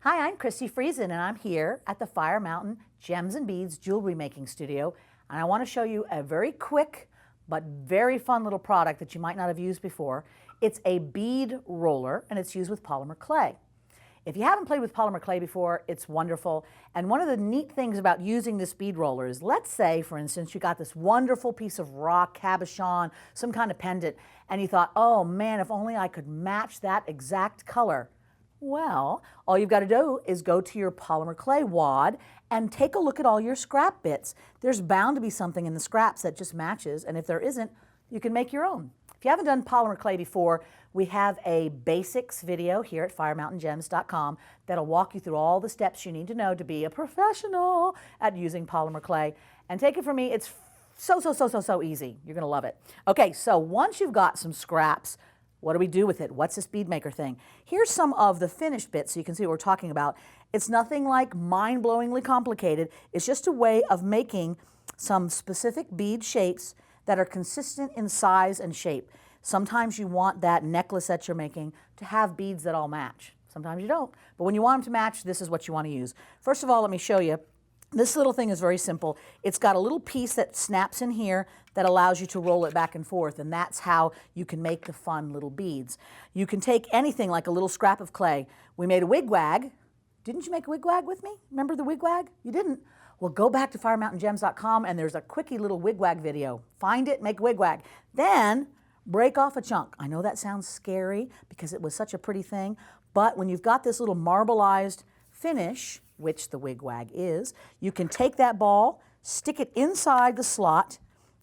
Hi, I'm Christi Friesen, and I'm here at the Fire Mountain Gems and Beads Jewelry Making Studio, and I want to show you a very quick but very fun little product that you might not have used before. It's a bead roller, and it's used with polymer clay. If you haven't played with polymer clay before, it's wonderful. And one of the neat things about using this bead roller is, let's say, for instance, you got this wonderful piece of rock, cabochon, some kind of pendant, and you thought, oh man, if only I could match that exact color. Well, all you've got to do is go to your polymer clay wad and take a look at all your scrap bits. There's bound to be something in the scraps that just matches, and if there isn't, you can make your own. If you haven't done polymer clay before, we have a basics video here at firemountaingems.com that'll walk you through all the steps you need to know to be a professional at using polymer clay. And take it from me, it's so easy. You're going to love it. Okay, so once you've got some scraps, what do we do with it? What's this bead maker thing? Here's some of the finished bits so you can see what we're talking about. It's nothing like mind-blowingly complicated. It's just a way of making some specific bead shapes that are consistent in size and shape. Sometimes you want that necklace that you're making to have beads that all match. Sometimes you don't. But when you want them to match, this is what you want to use. First of all, let me show you. This little thing is very simple. It's got a little piece that snaps in here that allows you to roll it back and forth, and that's how you can make the fun little beads. You can take anything like a little scrap of clay. We made a wigwag. Didn't you make a wigwag with me? Remember the wigwag? You didn't? Well, go back to firemountaingems.com and there's a quickie little wigwag video. Find it, make a wigwag. Then break off a chunk. I know that sounds scary because it was such a pretty thing, but when you've got this little marbleized finish, which the wigwag is, you can take that ball, stick it inside the slot,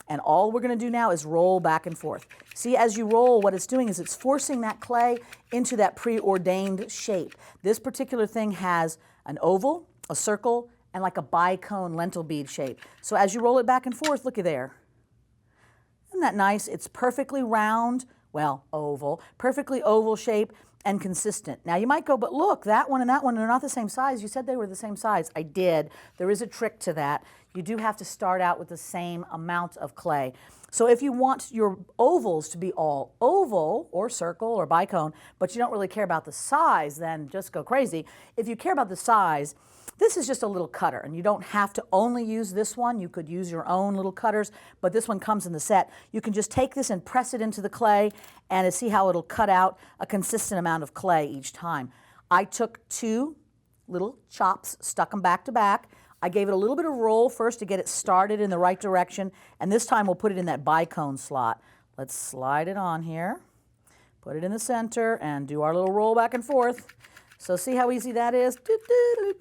and all we're going to do now is roll back and forth. See, as you roll, what it's doing is it's forcing that clay into that preordained shape. This particular thing has an oval, a circle, and like a bicone lentil bead shape. So as you roll it back and forth, looky there. Isn't that nice? It's perfectly round, well, oval, perfectly oval shape and consistent. Now you might go, but look, that one and that one, they're not the same size. You said they were the same size. I did. There is a trick to that. You do have to start out with the same amount of clay. So if you want your ovals to be all oval or circle or bicone, but you don't really care about the size, then just go crazy. If you care about the size, this is just a little cutter, and you don't have to only use this one. You could use your own little cutters, but this one comes in the set. You can just take this and press it into the clay and see how it'll cut out a consistent amount of clay each time. I took two little chops, stuck them back to back. I gave it a little bit of roll first to get it started in the right direction, and this time we'll put it in that bicone slot. Let's slide it on here, put it in the center, and do our little roll back and forth. So see how easy that is?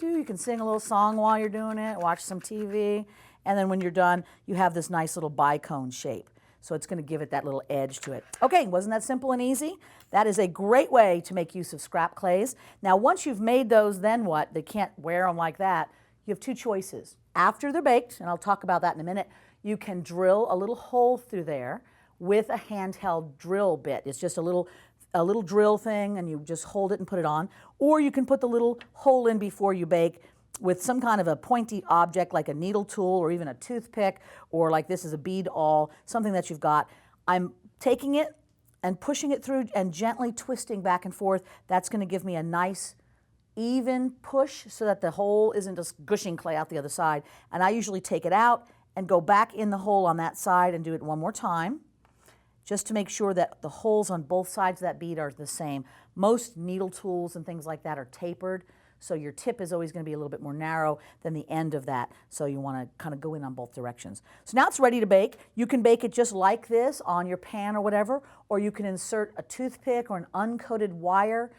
You can sing a little song while you're doing it, watch some TV, and then when you're done, you have this nice little bicone shape. So it's going to give it that little edge to it. Okay, wasn't that simple and easy? That is a great way to make use of scrap clays. Now once you've made those, then what? They can't wear them like that. You have two choices. After they're baked, and I'll talk about that in a minute, you can drill a little hole through there with a handheld drill bit. It's just a little drill thing, and you just hold it and put it on. Or you can put the little hole in before you bake with some kind of a pointy object like a needle tool or even a toothpick, or like this is a bead awl, something that you've got. I'm taking it and pushing it through and gently twisting back and forth. That's going to give me a nice even push so that the hole isn't just gushing clay out the other side. And I usually take it out and go back in the hole on that side and do it one more time, just to make sure that the holes on both sides of that bead are the same. Most needle tools and things like that are tapered, so your tip is always going to be a little bit more narrow than the end of that, so you want to kind of go in on both directions. So now it's ready to bake. You can bake it just like this on your pan or whatever, or you can insert a toothpick or an uncoated wire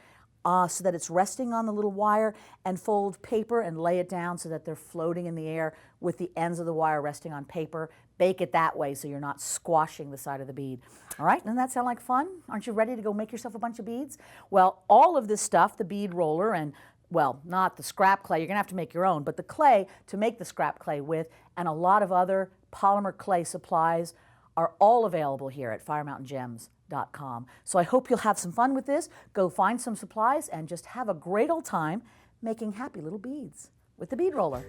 so that it's resting on the little wire, and fold paper and lay it down so that they're floating in the air with the ends of the wire resting on paper. Bake it that way so you're not squashing the side of the bead. All right, doesn't that sound like fun? Aren't you ready to go make yourself a bunch of beads? Well, all of this stuff, the bead roller and, well, not the scrap clay, you're gonna have to make your own, but the clay to make the scrap clay with, and a lot of other polymer clay supplies are all available here at firemountaingems.com. So I hope you'll have some fun with this. Go find some supplies and just have a great old time making happy little beads with the bead roller.